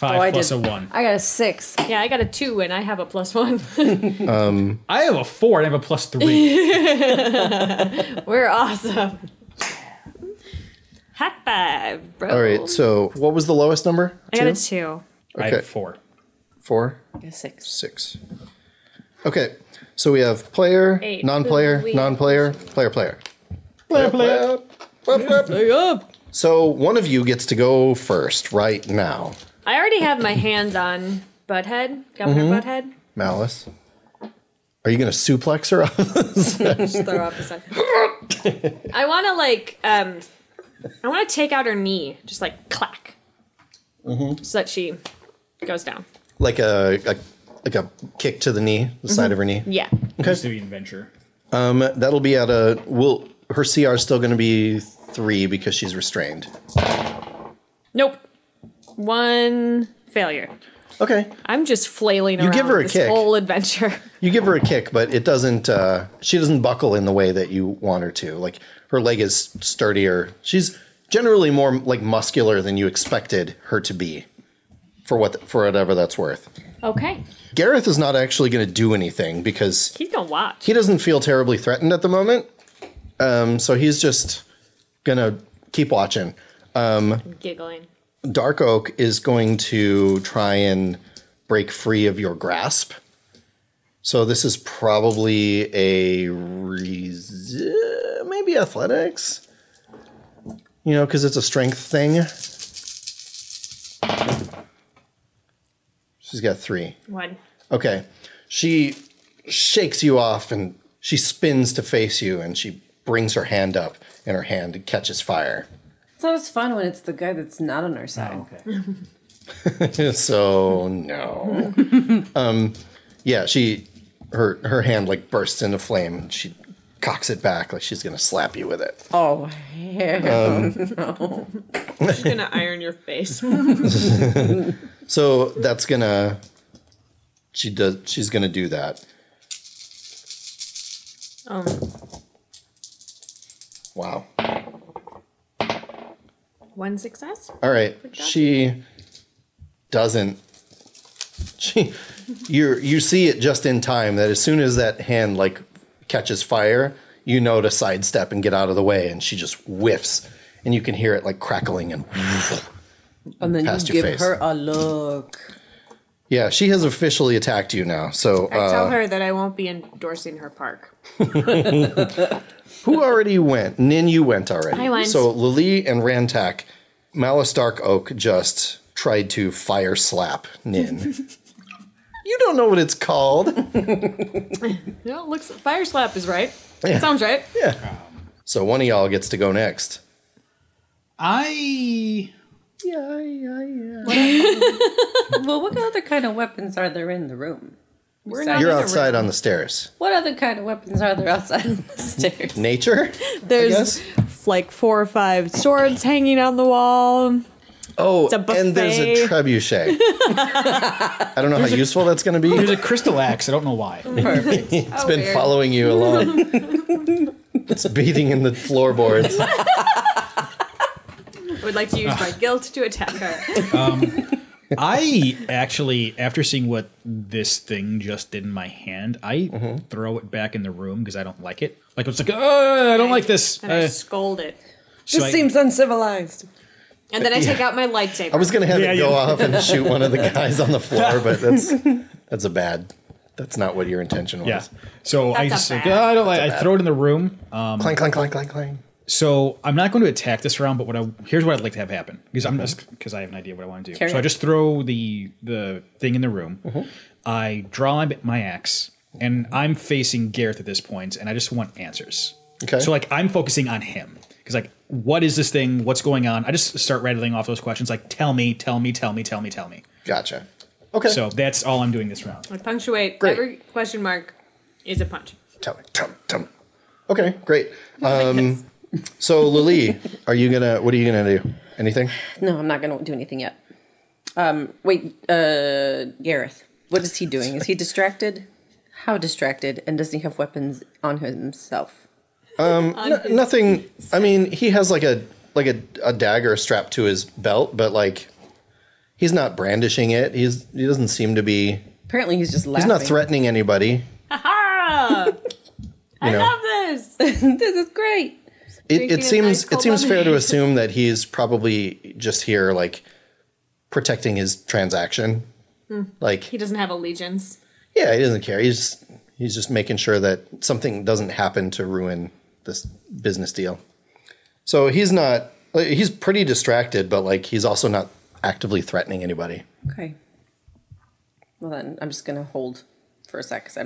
5 plus a 1. I got a 6. Yeah, I got a 2 and I have a +1. I have a 4 and I have a +3. We're awesome. High five, bro. All right, so what was the lowest number? I got a 2. I have 4. 4? I got a 6. 6. Okay, so we have player, 8. non-player, non-player, player, player. Player. So one of you gets to go first right now. I already have my hands on Butthead, Governor Butthead. Malice. Are you going to suplex her off? Just throw off a second. I want to I want to take out her knee, just like clack, so that she goes down. Like a kick to the knee, the side of her knee? Yeah. Okay. To the adventure. That'll be at a... her CR is still going to be 3 because she's restrained. Nope. 1 failure. Okay. I'm just flailing around give her a this kick. whole adventure. You give her a kick, but it doesn't... she doesn't buckle in the way that you want her to. Like, her leg is sturdier. She's generally more, like, muscular than you expected her to be. For whatever that's worth. Okay. Gareth is not actually going to do anything because... He's going to watch. He doesn't feel terribly threatened at the moment. So he's just going to keep watching. Giggling. Dark-Oake is going to try and break free of your grasp. So this is probably a... maybe athletics? You know, because it's a strength thing. She's got 3. 1. Okay. She shakes you off and she spins to face you and she brings her hand up and her hand catches fire. It's always fun when it's the guy that's not on our side. Oh, okay. So, no. Yeah, her hand like bursts into flame and she cocks it back like she's going to slap you with it. Oh, hell no. She's going to iron your face. So that's going to... She's going to do that. Wow. 1 success? All right. She doesn't. You see it just in time that as soon as that hand like catches fire, you know to sidestep and get out of the way, and she just whiffs, and you can hear it like crackling and then past you your give face. her a look. Yeah, she has officially attacked you now. So I tell her that I won't be endorsing her park. who already went? Nin, you went already. I went. So Lily and Rantak, Malice Dark-Oake just tried to fire slap Nin. You don't know what it's called. No, looks fire slap is right. Yeah. Sounds right. Yeah. So one of y'all gets to go next. Yeah. Well, what other kind of weapons are there in the room? You're outside on the stairs. What other kind of weapons are there outside on the stairs? Nature? There's like 4 or 5 swords hanging on the wall. Oh, It's a buffet. and there's a trebuchet. I don't know how useful that's going to be. There's a crystal axe. I don't know why. Perfect. It's been following you along. It's beating in the floorboards. I would like to use my guilt to attack her. I actually, after seeing what this thing just did in my hand, I throw it back in the room because I don't like it. Like, it's like, oh, I don't like this. And I scold it. So Seems uncivilized. And then I take out my lightsaber. I was going to have it go off and shoot one of the guys on the floor, but that's not what your intention was. Yeah. So I That's just a like, bad- I don't like. I throw it in the room. Clang, clang, clang, clang, clang. So I'm not going to attack this round, but here's what I'd like to have happen because I have an idea what I want to do. Carry So I on. just throw the thing in the room. I draw my axe, and I'm facing Gareth at this point, and I just want answers. Okay. So like I'm focusing on him because like, what is this thing? What's going on? I just start rattling off those questions like, tell me. Gotcha. Okay. So that's all I'm doing this round. I punctuate. Great. Every question mark is a punch. Tell me. Okay, great. So Lily, what are you gonna do? Anything? No, I'm not going to do anything yet. Wait, Gareth, what is he doing? Is he distracted? How distracted? And does he have weapons on himself? Nothing. I mean, he has like a dagger strapped to his belt, but like He's not brandishing it. He doesn't seem to be. Apparently, he's just laughing. He's not threatening anybody. Ha! I love this. This is great. It seems fair to assume that he's probably just here like protecting his transaction. Like He doesn't have allegiance. yeah, he doesn't care. He's just making sure that something doesn't happen to ruin this business deal. So he's pretty distracted, but like he's also not actively threatening anybody. Okay. Well, then I'm just gonna hold for a sec because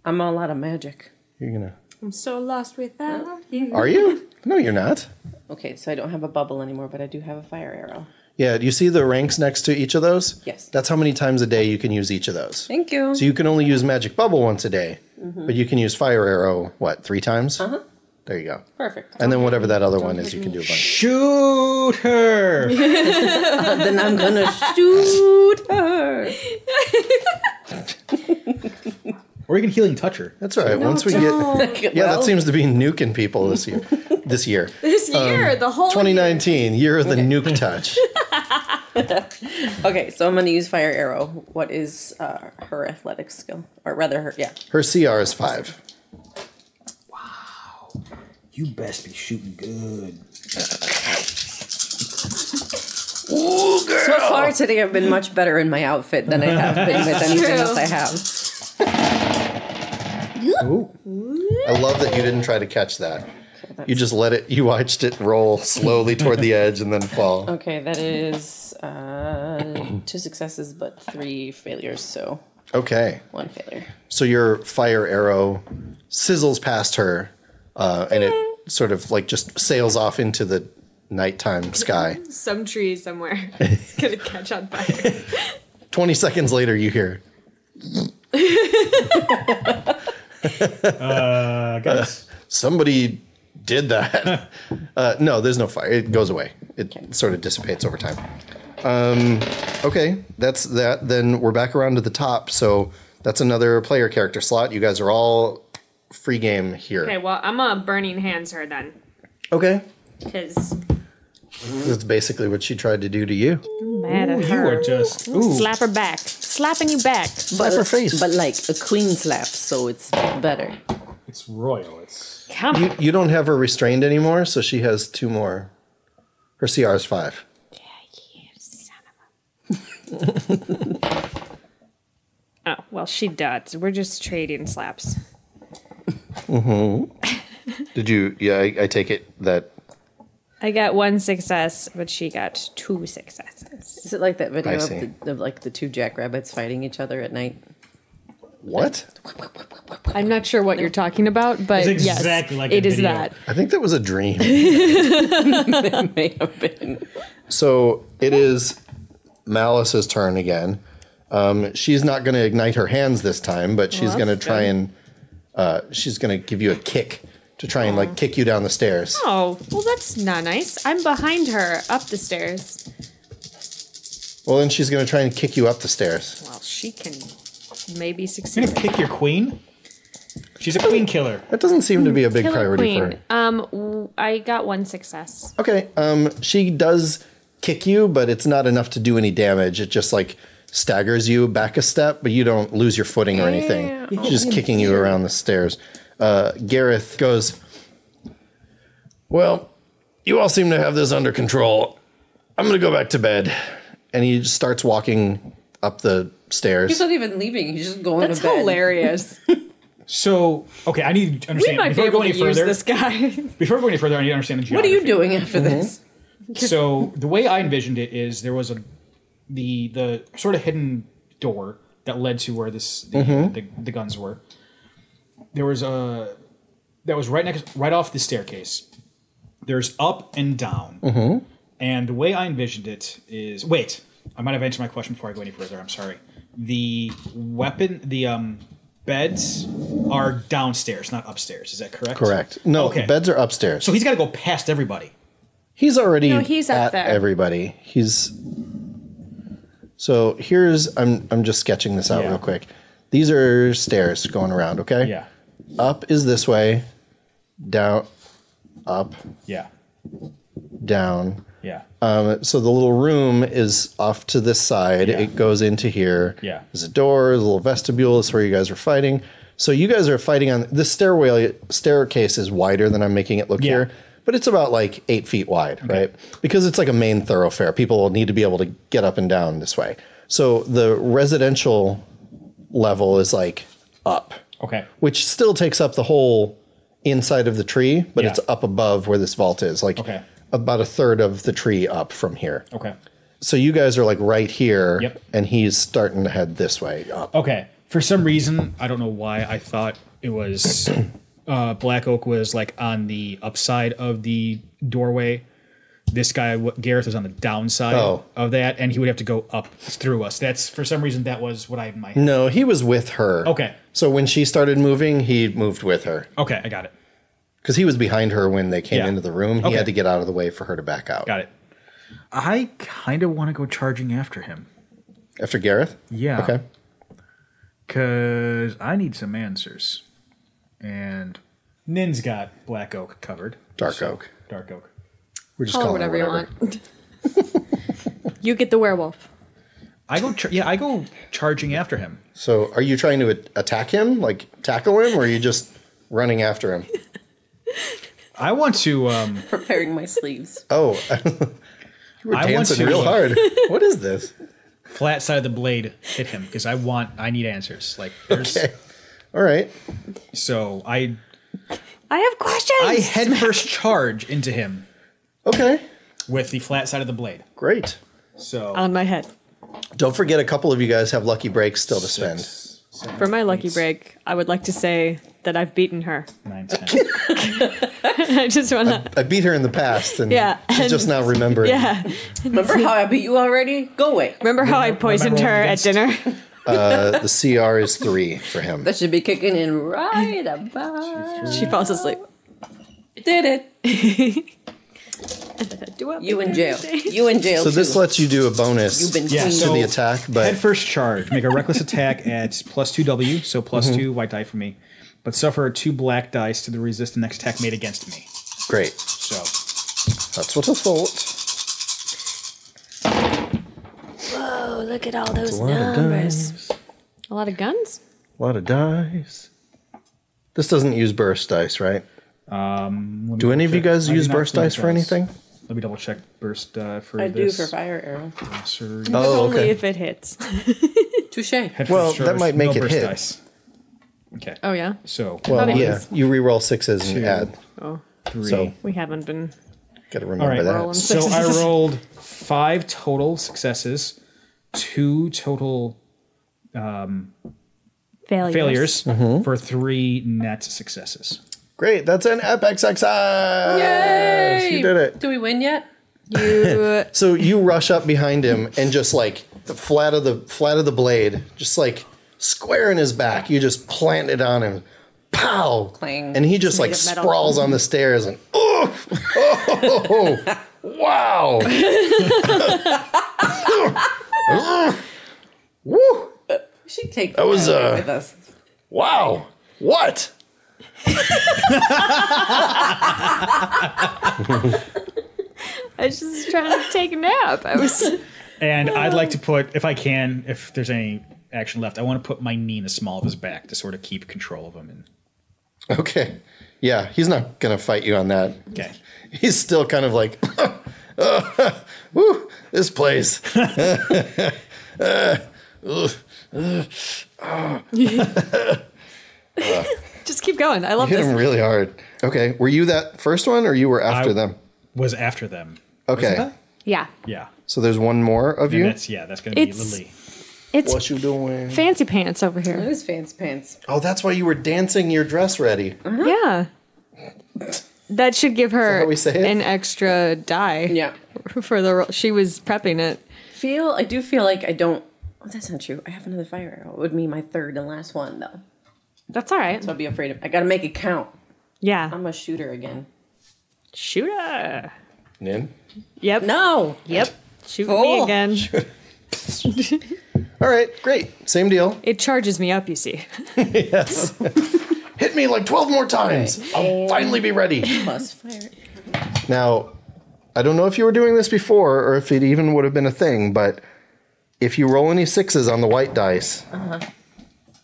I'm all out of magic. You're gonna. I'm so lost without you. Are you? No, you're not. Okay, so I don't have a bubble anymore, but I do have a fire arrow. Yeah, do you see the ranks next to each of those? Yes. That's how many times a day you can use each of those. Thank you. So you can only use Magic Bubble once a day, but you can use Fire Arrow, 3 times? Uh-huh. There you go. Perfect. And then whatever that other one is, you can do a bunch. Shoot her! Then I'm gonna shoot her. Or you can healing touch her. That's all right. Once we get... Yeah, that seems to be nuking people this year. This year. The whole 2019, year of the nuke touch. Okay, so I'm gonna use fire arrow. What is her athletics skill, or rather, Her CR is 5. Wow. You best be shooting good. Ooh, girl. So far today, I've been much better in my outfit than I have been with anything else I have. Ooh. I love that you didn't try to catch that. You just you watched it roll slowly toward the edge and then fall. Okay, that is 2 successes but 3 failures, so Okay. 1 failure. So your fire arrow sizzles past her, and it sort of like just sails off into the nighttime sky. some tree somewhere. It's gonna catch on fire. 20 seconds later, you hear, Guys. somebody did that. No, there's no fire. It goes away. It sort of dissipates over time. Okay, that's that. Then we're back around to the top. So that's another player character slot. You guys are all free game here. Okay, well, I'm a burning hands her then. Okay. Because That's basically what she tried to do to you. mad at You her. are just... Ooh. Slap her back. Slapping you back. Slap her face. But like a queen slap, so it's better. It's royal. It's... Come on. You don't have her restrained anymore, so she has 2 more. Her CR is 5. Oh, well, she does. We're just trading slaps. Did you? Yeah, I take it that. I got 1 success, but she got 2 successes. Is it like that video I of see. like the 2 jackrabbits fighting each other at night? What? I'm not sure what you're talking about, but It's yes, exactly like it that is video. that. I think that was a dream. It may have been. So it is Malice's turn again. She's not going to ignite her hands this time, but she's going to try and she's going to give you a kick to try and like kick you down the stairs. Oh, well, that's not nice. I'm behind her up the stairs. Well, then she's going to try and kick you up the stairs. Well, she can maybe You're succeed. gonna kick your queen? She's a queen killer. That doesn't seem to be a big Killer priority Queen. for her. I got 1 success. Okay, she does kick you, but it's not enough to do any damage. It just like staggers you back a step, but you don't lose your footing or anything. She's just kicking you around the stairs. Gareth goes, well, you all seem to have this under control. I'm going to go back to bed. And he just starts walking up the stairs. He's not even leaving. He's just going That's to bed. hilarious. So, okay, I need to We understand. might be Before we go able to any use further, this guy. before we go any further, I need to understand the What are geography. you doing after this? So the way I envisioned it is there was the sort of hidden door that led to where the guns were. There was that was right off the staircase. There's up and down, and the way I envisioned it is I might have answered my question before I go any further. I'm sorry. The beds are downstairs, not upstairs. Is that correct? Correct. No, Okay. beds are upstairs. So he's got to go past everybody. He's already No, he's up at there. everybody. So here's I'm just sketching this out Yeah. real quick. These are stairs going around, okay? Yeah. Up is this way. Down, up, Yeah. down. Yeah. So the little room is off to this side. Yeah. It goes into here. Yeah. There's a door, there's a little vestibule. That's where you guys are fighting. So you guys are fighting on this staircase is wider than I'm making it look here, but it's about like 8 feet wide, right? Because it's like a main thoroughfare. People will need to be able to get up and down this way. So the residential level is like up. Okay. Which still takes up the whole inside of the tree, but it's up above where this vault is. Like about a third of the tree up from here. Okay. So you guys are like right here, Yep. and he's starting to head this way up. Okay. For some reason, I don't know why I thought it was Black Oak was like on the upside of the doorway. This guy, Gareth, is on the downside of that, and he would have to go up through us. That's for some reason that was what I had in my head. No, he was with her. Okay. So when she started moving, he moved with her. Okay, I got it. Because he was behind her when they came into the room. He Okay. had to get out of the way for her to back out. Got it. I kind of want to go charging after him. After Gareth? Yeah. Okay. Because I need some answers. And Nin's got Black Oak covered. Dark-Oake. Dark-Oake. We're just Call her calling whatever her you want. You get the werewolf. I go charging after him. So are you trying to attack him? Like tackle him? Or are you just running after him? I want to... Preparing my sleeves. Oh. You were dancing real hard. What is this? flat side of the blade hit him because I need answers. Like, Okay. All right. So I have questions. I head first charge into him Okay. with the flat side of the blade. Great. So on my head. Don't forget, a couple of you guys have lucky breaks still to spend. For my lucky break, I would like to say that I've beaten her. 9, 10. I just want to. I beat her in the past, and Yeah, she's and- just now remembering. Yeah. Remember how I beat you already? Go away. Remember how I poisoned her at dinner? The CR is 3 for him. That should be kicking in right about. She falls asleep. Did it. You in jail. You in jail. So this too. lets you do a bonus You've been Yeah, cleaned. to so the attack, head but first charge. Make a reckless attack at +2W, so +2 white die for me. But suffer 2 black dice to the resist the next attack made against me. great. So That's what I thought. Oh, look at all those A lot of dice. A lot of guns? A lot of dice. This doesn't use burst dice, right? Do any of you guys use burst dice for anything? Let me double check burst for I do this. for fire arrow. Oh, Only okay. if it hits. Touche. Head Well, first that charge, might make no it burst hit. dice. Okay. Oh, yeah? So Well, it yeah. was. You re-roll 6s and 2. add. Oh, 3. So we haven't been. got to All remember right. that. Rolling. So I Successes. rolled 5 total successes, 2 total failures for 3 net successes. Great. That's an epic success. Yay! You did it. Do we win yet? You. So you rush up behind him and just like the flat of the blade, just like square in his back. You just plant it on him. Pow! Clang. And he just like Made of metal. sprawls on the stairs and oof! Oh, wow! Woo! We should take That was, with us. Wow! What? I was just trying to take a nap. I was. And I'd like to put, if I can, if there's any action left, I want to put my knee in the small of his back to sort of keep control of him. And Okay. Yeah, he's not gonna fight you on that. okay. He's still kind of like, woo, this place. Just keep going. I love Hit this. him really hard. Okay, were you that first one, or you were after them? Was after them. Okay, Yeah. Yeah. so there's one more of And you. that's going to be It's- Lily. It's What you doing? fancy pants over It here. is fancy pants. Oh, that's why you were dancing your dress ready. Yeah. That should give her how we say it? an extra die. Yeah. For the roll. She was prepping it. I do feel like I don't. Oh, that's not true. I have another fire arrow. It would be my third and last one though. That's all right. So I'd be afraid of. I gotta make it count. Yeah. I'm a shooter again. Shooter. Nin? Yep. No. Yep. Shoot Oh. me again. All right, great. Same deal. It charges me up, you see. Yes. Hit me like 12 more times. I'll finally be ready. Plus fire. Now, I don't know if you were doing this before or if it even would have been a thing, but if you roll any 6s on the white dice,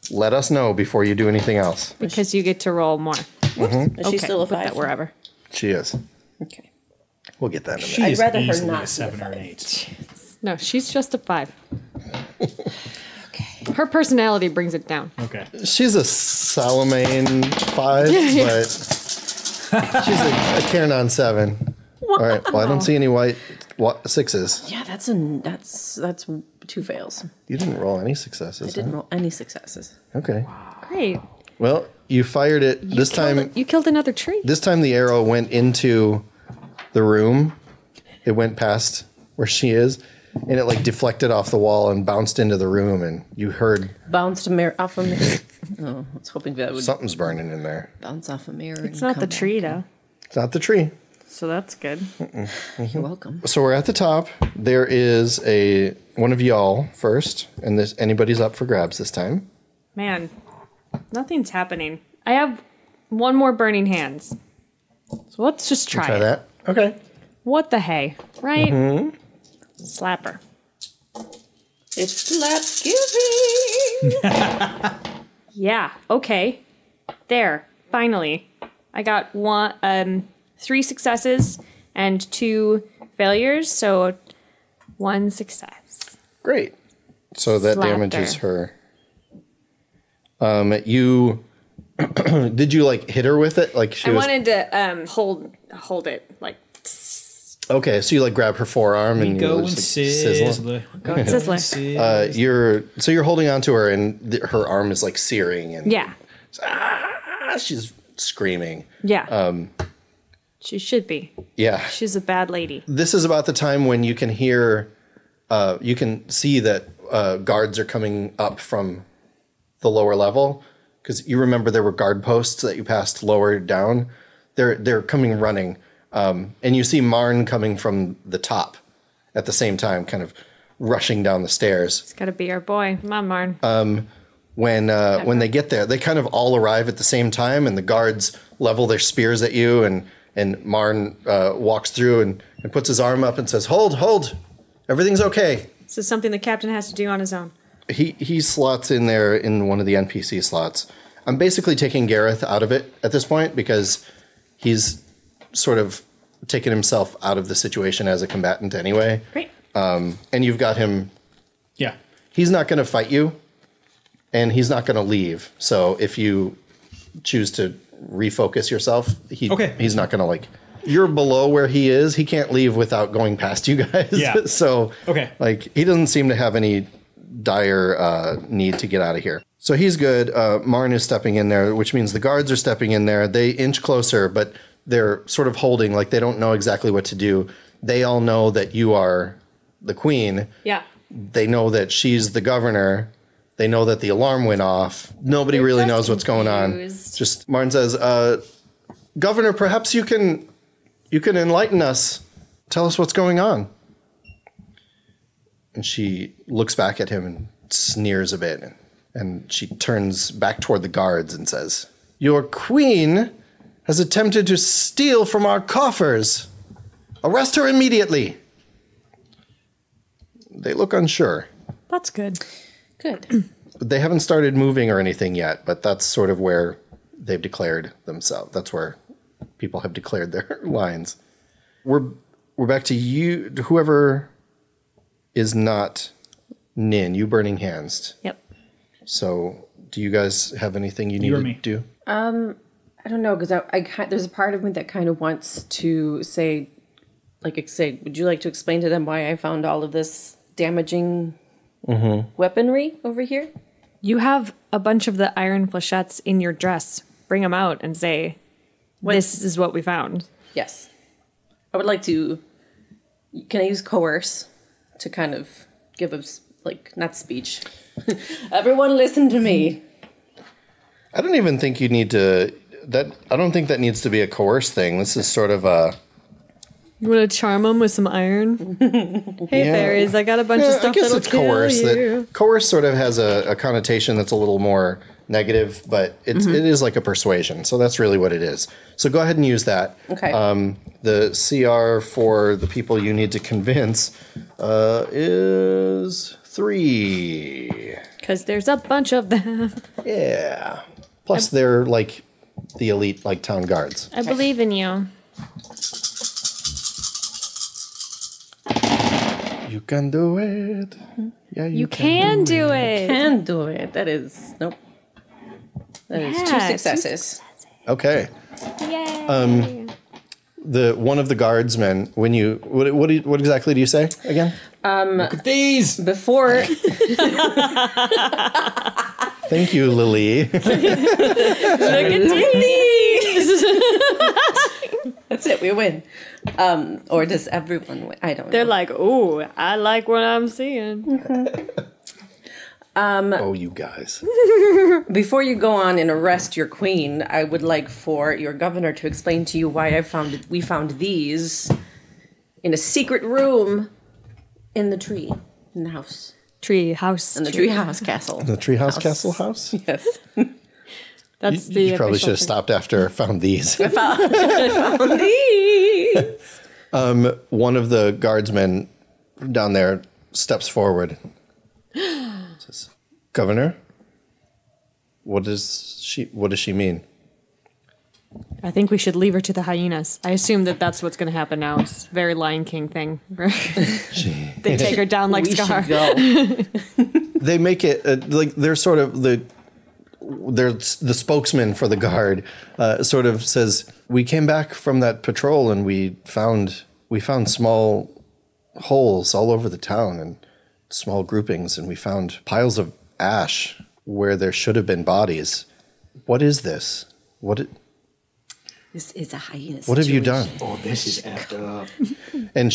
let us know before you do anything else. Because you get to roll more. Is she still a Put that 5? wherever. She is. Okay. We'll get that in a She minute. is rather her easily not a be 7 a or an 5. 8. No, she's just a 5. Her personality brings it down. Okay. She's a Salamane 5, but she's a Kiernan 7. All right. Well, I don't see any white 6s. Yeah, that's 2 fails. You didn't roll any successes. I didn't roll any successes. Okay. Great. Well, you fired it this time. You killed another tree. This time the arrow went into the room. It went past where she is, and it like deflected off the wall and bounced into the room. And you heard Bounced a mirror off a mirror. Oh, I was hoping that would something's burning in there. bounce off a mirror. It's not the tree, though. It's not the tree. So that's good. You're welcome. So we're at the top. There is one of y'all first, and anybody's up for grabs this time. Man, nothing's happening. I have one more burning hands. So let's just try Try it. that. Okay. What the hey, right? Slapper. It's slaps giving. Yeah, okay. There, finally. I got 3 successes and 2 failures, so 1 success. Great. So that Slapped damages her. her. You did you like hit her with it? Like she I was wanted to hold it like okay. So you like grab her forearm and Go you and just, like, sizzle. go and sizzler. you're holding onto her and her arm is like searing and Yeah, she's screaming. yeah. She should be. Yeah. She's a bad lady. This is about the time when you can hear, you can see that guards are coming up from the lower level. Because you remember there were guard posts that you passed lower down. They're coming running. And you see Marn coming from the top at the same time, kind of rushing down the stairs. It's gotta be our boy. Come on, Marn. When they get there, they kind of all arrive at the same time, and the guards level their spears at you, and Marn walks through and puts his arm up and says, hold, everything's okay. This is something the captain has to do on his own. He slots in there in one of the NPC slots. I'm basically taking Gareth out of it at this point because he's sort of taken himself out of the situation as a combatant anyway. Great. And you've got him. Yeah. He's not going to fight you, and he's not going to leave. So if you choose to refocus yourself, he's not going to like. You're below where he is. He can't leave without going past you guys. Yeah. So like he doesn't seem to have any dire need to get out of here. So he's good. Marn is stepping in there, which means the guards are stepping in there. They inch closer, but they're sort of holding, like they don't know exactly what to do. They all know that you are the queen. Yeah. They know that she's the governor. They know that the alarm went off. Nobody really knows what's going on. Just Martin says, Governor, perhaps you can enlighten us. Tell us what's going on. And she looks back at him and sneers a bit. And she turns back toward the guards and says, Your queen has attempted to steal from our coffers. Arrest her immediately. They look unsure. That's good. Good. They haven't started moving or anything yet, but that's sort of where they've declared themselves. That's where people have declared their lines. We're back to you, whoever is not Nin, you burning hands. Yep. So do you guys have anything you need to do? I don't know, because there's a part of me that kind of wants to say, would you like to explain to them why I found all of this damaging weaponry over here? You have a bunch of the iron flechettes in your dress. Bring them out and say, this is what we found. Yes. I would like to... Can I use coerce to kind of give us, not speech. Everyone listen to me. I don't even think you need to... I don't think that needs to be a coerce thing. This is sort of a... You want to charm them with some iron? Hey, fairies, I got a bunch of stuff I guess that'll it's coerce. kill you. That coerce sort of has a connotation that's a little more negative, but it is like a persuasion. So that's really what it is. So go ahead and use that. Okay. The CR for the people you need to convince is 3. Because there's a bunch of them. Yeah. Plus they're like the elite like town guards. I believe in you. You can do it. Yeah, You can do it. Can do it. That is nope. That is 2 successes. Okay. Yay. The one of the guardsmen. When you what exactly do you say again? Look at these. Before Thank you, Lily. Look at these. that's it, we win. Or does everyone win? I don't know. They're like, ooh, I like what I'm seeing. Oh, you guys. Before you go on and arrest your queen, I would like for your governor to explain to you why we found these in a secret room in the tree, in the house. Tree house. In the tree house castle. The treehouse castle house? Yes. That's You the probably official should have thing. stopped after found these. Found these. One of the guardsmen down there steps forward. Says, Governor, what does she mean? I think we should leave her to the hyenas. I assume that that's what's going to happen now. It's a very Lion King thing. They take her down like We Scar. should go. They make it like they're sort of they're the spokesman for the guard. Sort of says, we came back from that patrol and we found small holes all over the town and small groupings, and we found piles of ash where there should have been bodies. What is this? This is a hyena. What have you done? Oh, this is effed up. And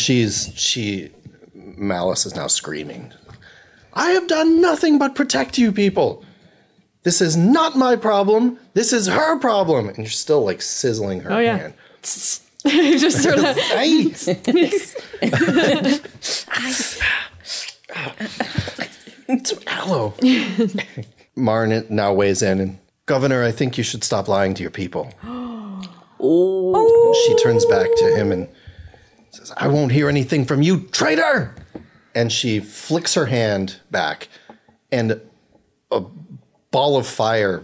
Malice is now screaming. I have done nothing but protect you people. This is not my problem. This is her problem. And you're still like sizzling her hand. Just sort of. Hello. Marn now weighs in and, Governor, I think you should stop lying to your people. She turns back to him and says, I won't hear anything from you, traitor! And she flicks her hand back, and a ball of fire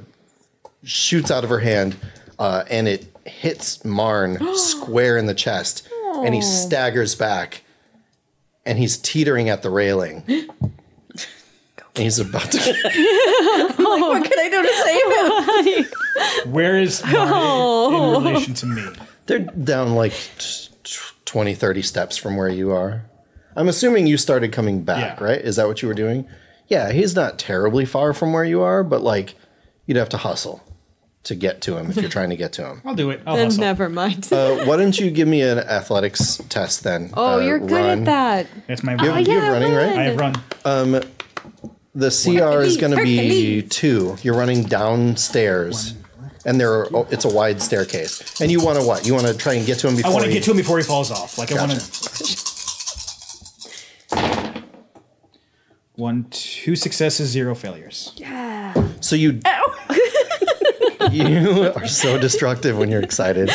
shoots out of her hand, and it hits Marn square in the chest, and he staggers back, and he's teetering at the railing. And he's about to... What can I do to save him? Where is Marnie in relation to me? They're down like 20, 30 steps from where you are. I'm assuming you started coming back, Yeah. right? Is that what you were doing? Yeah, he's not terribly far from where you are, but like you'd have to hustle to get to him if you're trying to get to him. I'll do it. I'll Then hustle. never mind. Why don't you give me an athletics test then? You're good run. at that. That's my You run. have running, right? I have run. The CR is going to be 2. You're running downstairs, and it's a wide staircase. And you want to what? You want to try and get to him before I want to get to him before he falls off. Like I want to. 2 successes, 0 failures. So you you are so destructive when you're excited.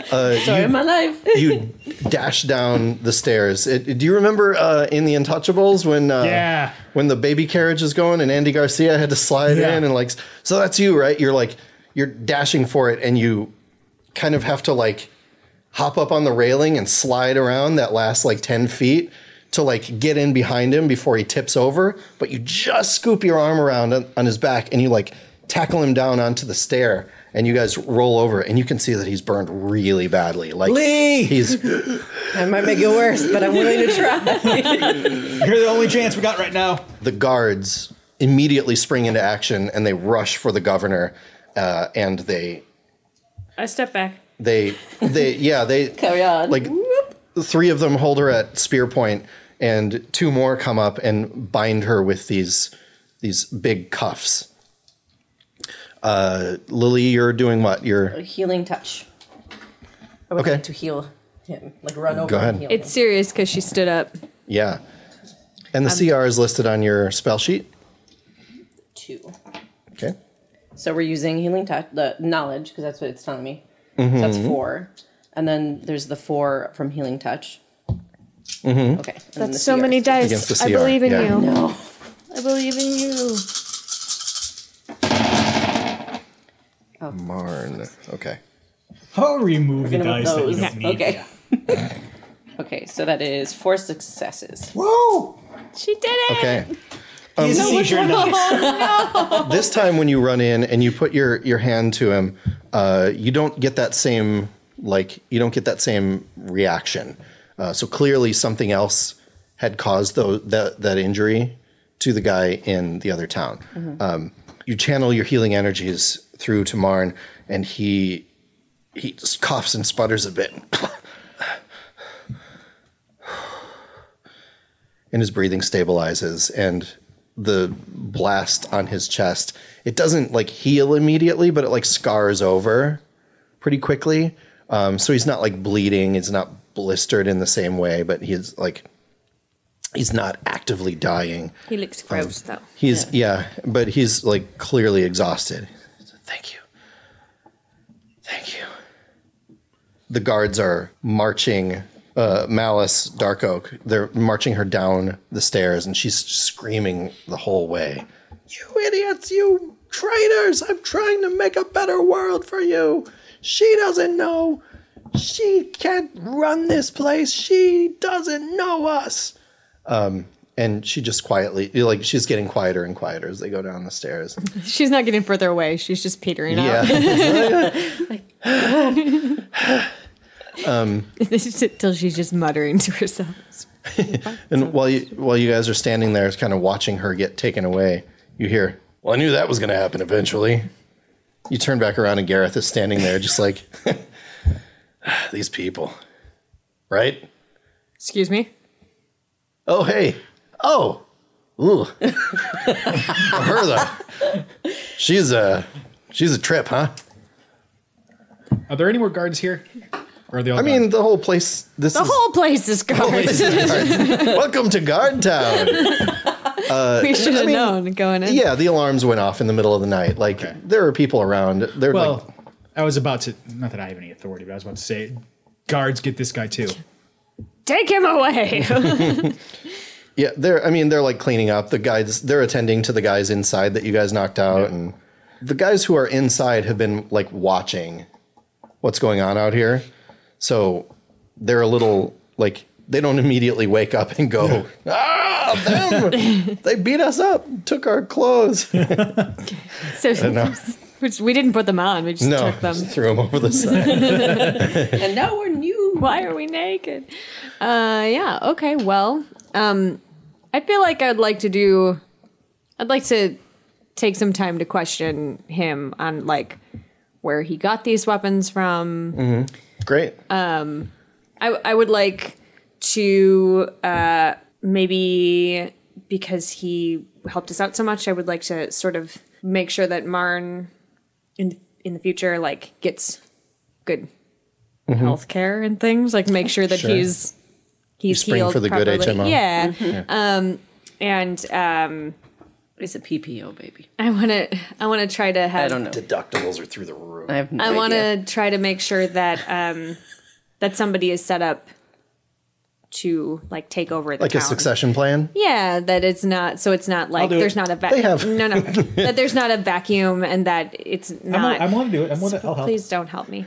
Story of my life. You dash down the stairs. Do you remember in The Untouchables when the baby carriage is going and Andy Garcia had to slide in and like, so that's you, right? You're dashing for it and you kind of have to like hop up on the railing and slide around that last like 10 feet to like get in behind him before he tips over. But you just scoop your arm around on his back and you like tackle him down onto the stair. And you guys roll over, and you can see that he's burned really badly. Like Lee! I might make it worse, but I'm willing to try. You're the only chance we got right now. The guards immediately spring into action, and they rush for the governor, and they I step back. carry on. Like 3 of them hold her at spear point, and 2 more come up and bind her with these big cuffs. Lily, you're doing what? You're A healing touch. I would Okay. like to heal him. Like run over Go ahead. and heal It's him. serious because she stood up. yeah. And the CR is listed on your spell sheet. 2. Okay. So we're using healing touch, the knowledge, because that's what it's telling me. So that's 4. And then there's the 4 from healing touch. Okay. And then the That's so many CRs. dice. Against the I CR, believe in yeah. you. No. I believe in you. Marn. Okay. I'll remove the Gonna move dice that you those. don't need. Okay. Okay, so that is 4 successes. Whoa! She did it. Okay. He's a seizure dice. This time when you run in and you put your hand to him, you don't get that same reaction. So clearly something else had caused that injury to the guy in the other town. You channel your healing energies through to Marn, and he just coughs and sputters a bit. And his breathing stabilizes, and the blast on his chest, it doesn't like heal immediately, but it like scars over pretty quickly. So he's not like bleeding, it's not blistered in the same way, but he's not actively dying. He looks gross, though. But he's like clearly exhausted. Thank you. The guards are marching Malice, Dark-Oake. They're marching her down the stairs, and she's screaming the whole way. You idiots, you traitors! I'm trying to make a better world for you. She doesn't know. She can't run this place. She doesn't know us. And she just quietly, like, she's getting quieter and quieter as they go down the stairs. She's not getting further away. She's just petering out. Till she's just muttering to herself. And while you guys are standing there, kind of watching her get taken away, you hear, "Well, I knew that was going to happen eventually." You turn back around, and Gareth is standing there, just like, these people, right? Excuse me? Oh, hey. Oh. Ooh. Her, though. She's a trip, huh? Are there any more guards here? Or are they all I gone? mean, the whole place. The whole place is guards. Welcome to Guard Town. We should have known going in. Yeah, the alarms went off in the middle of the night. Like, there are people around. They're Well, I was about to, not that I have any authority, but I was about to say, guards, get this guy too. Take him away. yeah, they're like cleaning up. The guys, they're attending to the guys inside that you guys knocked out, and the guys who are inside have been like watching what's going on out here. So they're a little like, they don't immediately wake up and go, them! They beat us up, took our clothes. So we didn't put them on. We just took them. Just threw them over the side. And now we're new. Why are we naked? Yeah. Okay. Well, I feel like I'd like to take some time to question him on like where he got these weapons from. Mm-hmm. Great. I would like to maybe, because he helped us out so much, I would like to sort of make sure that Marn in the future like gets good health care and things. Like make sure that he's healed for the properly. good HMO. Yeah. It's a PPO, baby. I want to try to have. I don't know. Deductibles are through the roof. I have no I want idea. to try to make sure that that somebody is set up to like take over the Like town. a succession plan? Yeah, that it's not. So it's not like there's not a They have. no that there's not a vacuum and that it's not. I want to do it. I'll help. Please don't help me.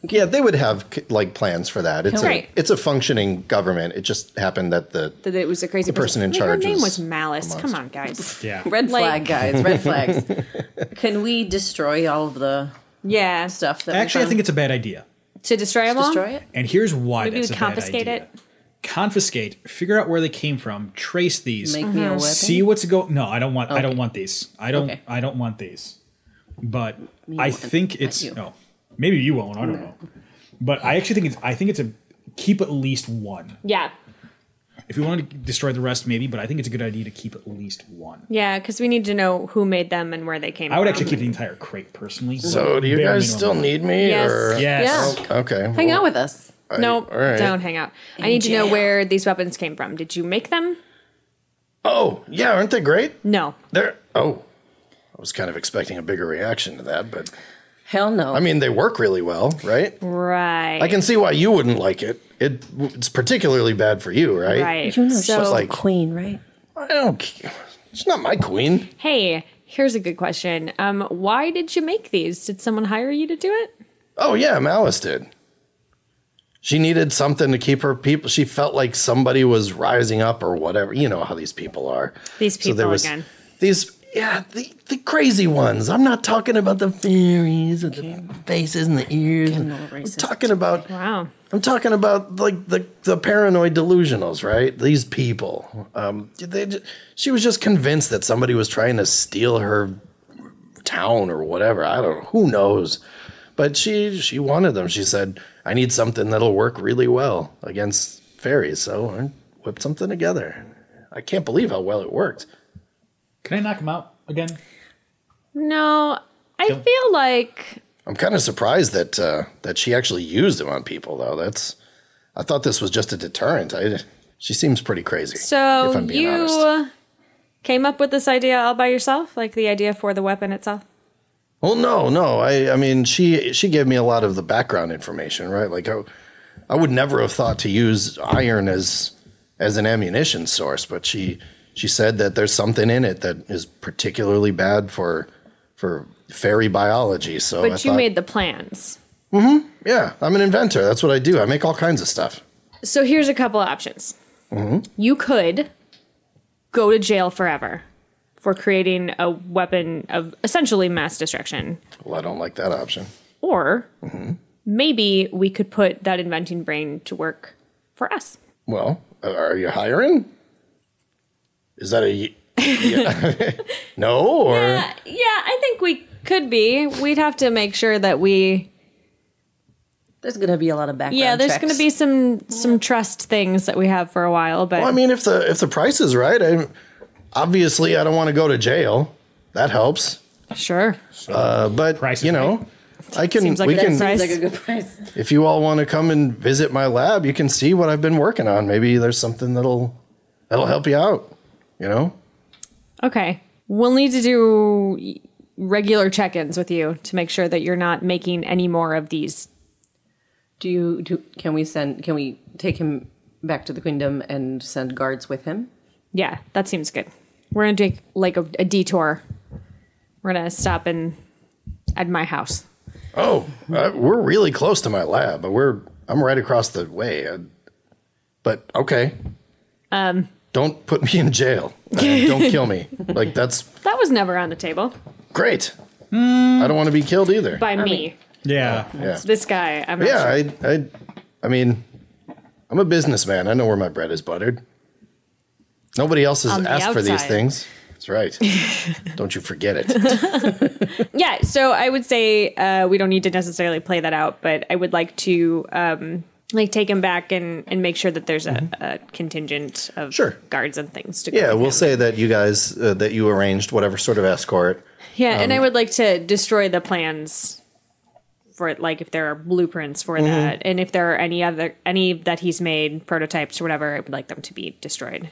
Yeah, they would have like plans for that. It's Right. it's a functioning government. It just happened that That it was a crazy person in Her charge name was was Malice. a Come on, guys. Yeah. Red flag, Like- guys. Red flags. Can we destroy all of the Yeah, stuff that Actually, I we think it's a bad idea. to destroy them all. destroy it? And here's why Maybe that's we a bad confiscate idea. it? Confiscate. Figure out where they came from. Trace these. Make me a weapon? See what's going. No, I don't want. I don't want these. I don't. Okay. I don't want these. But Me I one, think not it's you. no. Maybe you won't. I don't know. But I actually think it's. I think it's a keep at least one. Yeah, If we want to destroy the rest, maybe. But I think it's a good idea to keep at least one. yeah, because we need to know who made them and where they came. I would from. actually keep the entire crate personally. So do you bare guys minimum. still need me? Yes. Or? Yes. Yeah. Okay. hang out with us? No, all right. don't hang out. I need to know where these weapons came from. Did you make them? Oh, yeah, aren't they great? No. They're was kind of expecting a bigger reaction to that, but Hell no. I mean, they work really well, right? Right. I can see why you wouldn't like it. It's particularly bad for you, right? Right. you know So, she's like- the queen, right? I don't care. She's not my queen. hey, here's a good question. Why did you make these? Did someone hire you to do it? Oh, yeah, Malice did. She needed something to keep her people. She felt like somebody was rising up or whatever. You know how these people are. These people again. The crazy ones. I'm not talking about the fairies and the faces and the ears. I'm talking about Wow. I'm talking about like the paranoid delusionals, right? These people. She was just convinced that somebody was trying to steal her town or whatever. I don't know. Who knows? But she wanted them. She said, I need something that'll work really well against fairies. So I whipped something together. I can't believe how well it worked. Can I knock him out again? No, I feel like I'm kind of surprised that she actually used them on people, though. I thought this was just a deterrent. She seems pretty crazy. so. if I'm being You honest. came up with this idea all by yourself, like the idea for the weapon itself. Well, no. I mean, she gave me a lot of the background information, right? Like, I would never have thought to use iron as an ammunition source, but she said that there's something in it that is particularly bad for fairy biology. So, But you made the plans. yeah, I'm an inventor. That's what I do. I make all kinds of stuff. So here's a couple options. You could go to jail forever for creating a weapon of essentially mass destruction. Well, I don't like that option. Or maybe we could put that inventing brain to work for us. Well, are you hiring? Is that a no or Yeah, I think we could be. We'd have to make sure that we... There's going to be a lot of background Yeah, there's checks. going to be some trust things that we have for a while, but... Well, I mean, if the price is right, obviously I don't want to go to jail. That helps. Sure. But Price is you know, I can. Seems like we a good can. price. Seems like a good price. If you all want to come and visit my lab, you can see what I've been working on. Maybe there's something that'll help you out. You know. Okay. We'll need to do regular check-ins with you to make sure that you're not making any more of these. Can we take him back to the kingdom and send guards with him? Yeah, that seems good. We're going to take like a detour. We're going to stop at my house. Oh, we're really close to my lab, but I'm right across the way. But okay. Don't put me in jail. Don't kill me. Like that was never on the table great. I don't want to be killed either. by me. Yeah. Yeah. This guy, I'm not sure. Yeah, I mean, I'm a businessman. I know where my bread is buttered. Nobody else has On the asked for these outside. things. That's right. Don't you forget it. Yeah, so I would say we don't need to necessarily play that out, but I would like to take him back and make sure that there's a contingent of Sure. guards and things to go Yeah, with we'll him. say that you guys, that you arranged whatever sort of escort. Yeah, and I would like to destroy the plans for it, like if there are blueprints for that, and if there are any that he's made, prototypes or whatever, I would like them to be destroyed.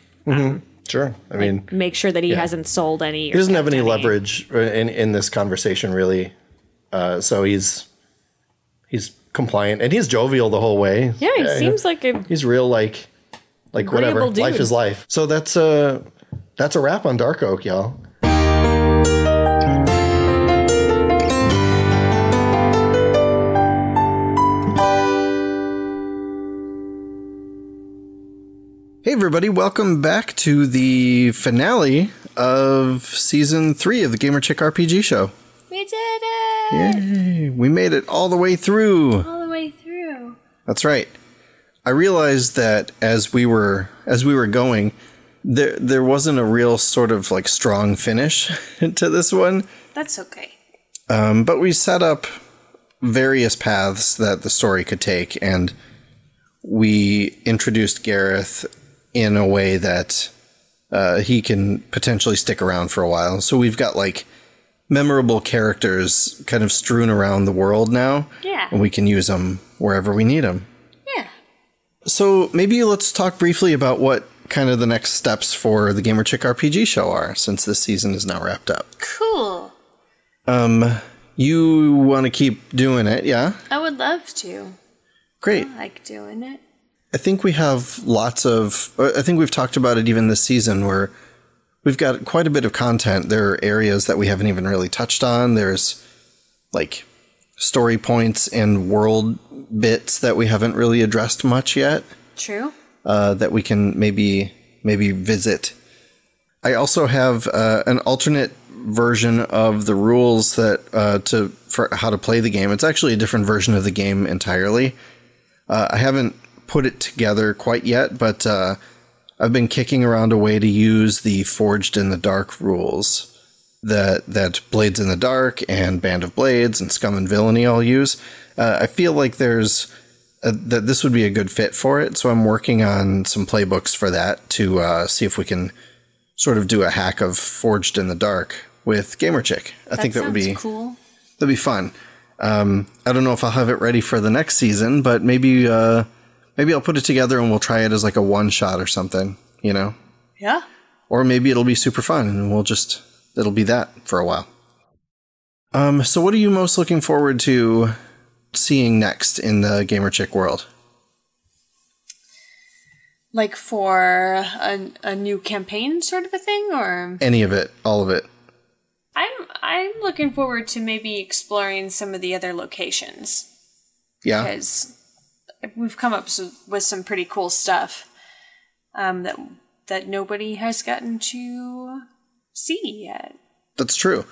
Sure. I mean, Make sure that he hasn't sold any. he doesn't have any leverage in this conversation, really. So he's compliant and he's jovial the whole way. Yeah, he seems like a he's real like whatever. Agreeable dude. Life is life. So that's a wrap on Dark-Oake, y'all. Hey everybody, welcome back to the finale of Season 3 of the Gamer Chick RPG show. We did it Yay, we made it all the way through. all the way through. That's right. I realized that as we were going, there wasn't a real sort of like strong finish to this one. That's okay. But we set up various paths that the story could take, and we introduced Gareth in a way that he can potentially stick around for a while. So we've got like memorable characters kind of strewn around the world now. Yeah. And we can use them wherever we need them. Yeah. So maybe let's talk briefly about what kind of the next steps for the Gamer Chick RPG show are, since this season is now wrapped up. Cool. You want to keep doing it, yeah? I would love to. Great. I like doing it. I think we have I think we've talked about it even this season where we've got quite a bit of content. There are areas that we haven't even really touched on. There's like story points and world bits that we haven't really addressed much yet. True. That we can maybe visit. I also have an alternate version of the rules that for how to play the game. It's actually a different version of the game entirely. I haven't put it together quite yet, but I've been kicking around a way to use the Forged in the Dark rules that Blades in the Dark and Band of Blades and Scum and Villainy all use. I feel like that this would be a good fit for it, so I'm working on some playbooks for that to see if we can sort of do a hack of Forged in the Dark with Gamerchick. I think that would be cool. That'd be fun. I don't know if I'll have it ready for the next season, but maybe I'll put it together and we'll try it as like a one shot or something, you know? Yeah. Or maybe it'll be super fun and it'll be that for a while. So what are you most looking forward to seeing next in the Gamerchick world? Like for a new campaign sort of a thing, or any of it, all of it. I'm looking forward to maybe exploring some of the other locations. Yeah. Because we've come up with some pretty cool stuff that nobody has gotten to see yet. That's true.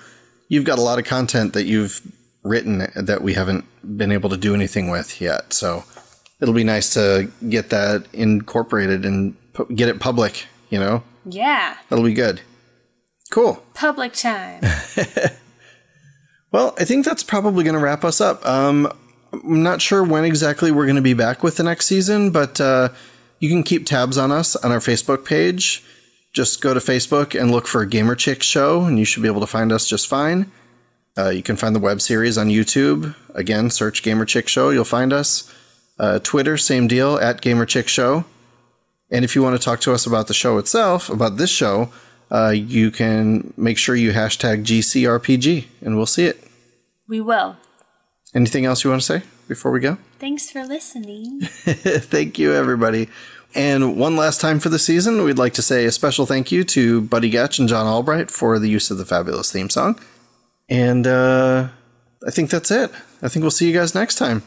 You've got a lot of content that you've written that we haven't been able to do anything with yet. So it'll be nice to get that incorporated and get it public, you know? Yeah. That'll be good. Cool. Public time. Well, I think that's probably going to wrap us up. I'm not sure when exactly we're going to be back with the next season, but you can keep tabs on us on our Facebook page. Just go to Facebook and look for Gamerchick Show, and you should be able to find us just fine. You can find the web series on YouTube. Again, search Gamerchick Show. You'll find us. Twitter, same deal, @Gamerchick Show. And if you want to talk to us about the show itself, about this show, you can make sure you hashtag GCRPG, and we'll see it. We will. Anything else you want to say before we go? Thanks for listening. Thank you, everybody. And one last time for the season, we'd like to say a special thank you to Buddy Goettsch and John Albright for the use of the fabulous theme song. And I think that's it. I think we'll see you guys next time.